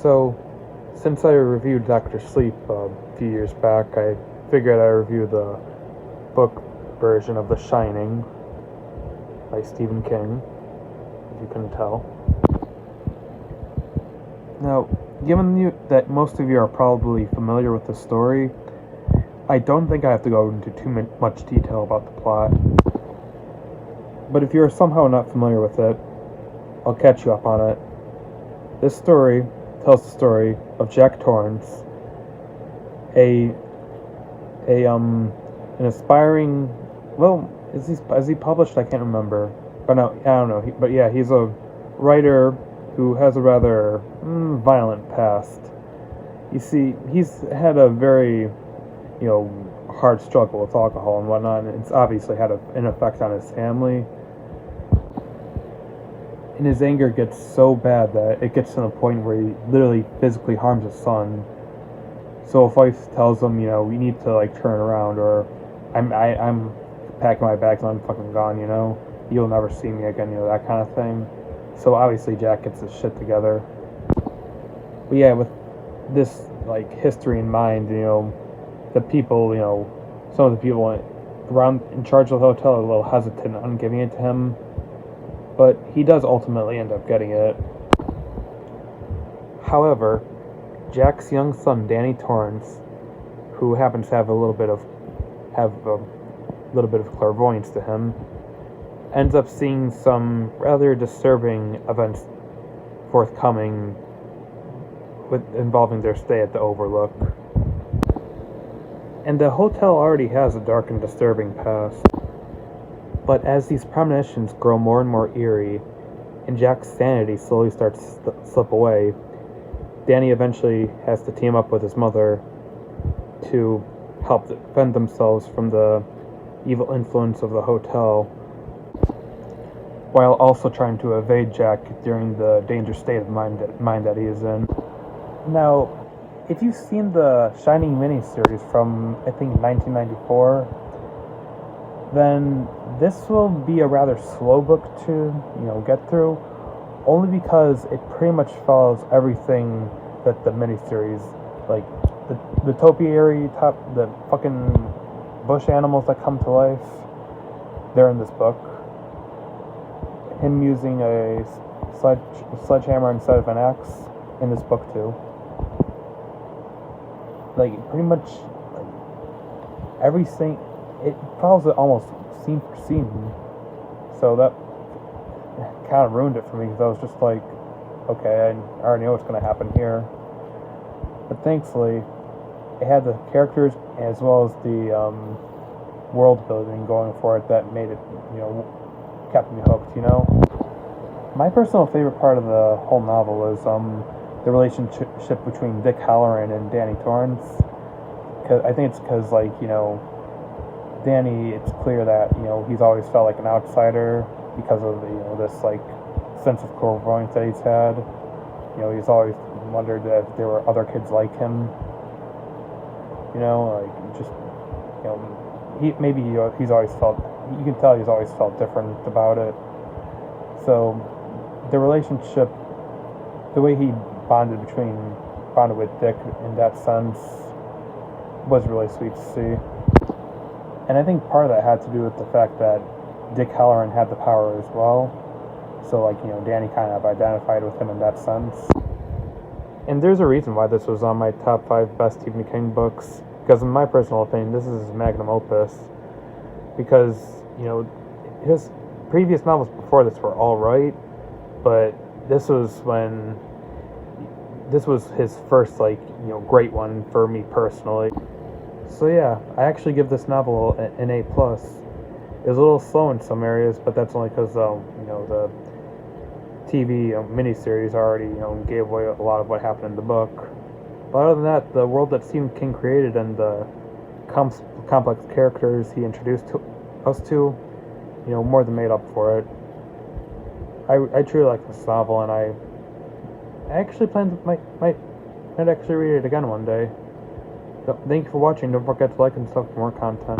So, since I reviewed Doctor Sleep a few years back, I figured I'd review the book version of The Shining by Stephen King, if you couldn't tell. Now, given that most of you are probably familiar with the story, I don't think I have to go into too much detail about the plot. But if you're somehow not familiar with it, I'll catch you up on it. This story tells the story of Jack Torrance, an aspiring, well, is he published? I can't remember. But no, I don't know. But yeah, he's a writer who has a rather violent past. You see, he's had a very, hard struggle with alcohol and whatnot, and it's obviously had an effect on his family. And his anger gets so bad that it gets to the point where he literally physically harms his son. So if wife tells him, we need to turn around, or I'm packing my bags and I'm fucking gone, you'll never see me again, that kind of thing. So obviously Jack gets his shit together. But yeah, with this history in mind, the people, some of the people around in charge of the hotel are a little hesitant on giving it to him. But he does ultimately end up getting it. However, Jack's young son, Danny Torrance, who happens to have a little bit of clairvoyance to him, ends up seeing some rather disturbing events forthcoming involving their stay at the Overlook. And the hotel already has a dark and disturbing past. But as these premonitions grow more and more eerie, and Jack's sanity slowly starts to slip away, Danny eventually has to team up with his mother to help defend themselves from the evil influence of the hotel, while also trying to evade Jack during the dangerous state of mind that he is in. Now, if you've seen the Shining miniseries from, I think, 1994, then this will be a rather slow book to, get through, only because it pretty much follows everything that the miniseries, the topiary the fucking bush animals that come to life, they're in this book. Him using a sledgehammer instead of an axe in this book too. Pretty much, everything. It follows it almost scene for scene, so that kind of ruined it for me, because I was just like, okay, I already know what's going to happen here. But thankfully, it had the characters as well as the world building going for it that made it, kept me hooked. My personal favorite part of the whole novel is the relationship between Dick Hallorann and Danny Torrance. Cause I think it's because Danny, it's clear that, he's always felt like an outsider because of this, sense of clairvoyance that he's had. He's always wondered if there were other kids like him. He's always felt, you can tell he's always felt different about it. So, the relationship, the way he bonded with Dick in that sense was really sweet to see. And I think part of that had to do with the fact that Dick Hallorann had the power as well. So, Danny kind of identified with him in that sense. And there's a reason why this was on my top 5 best Stephen King books. Because in my personal opinion, this is his magnum opus. Because, his previous novels before this were alright. But this was his first, great one for me personally. So yeah, I actually give this novel an A+. It was a little slow in some areas, but that's only because the TV miniseries already gave away a lot of what happened in the book. But other than that, the world that Stephen King created and the complex characters he introduced us to, more than made up for it. I truly like this novel, and I actually might actually read it again one day. So, thank you for watching. Don't forget to like and stuff for more content.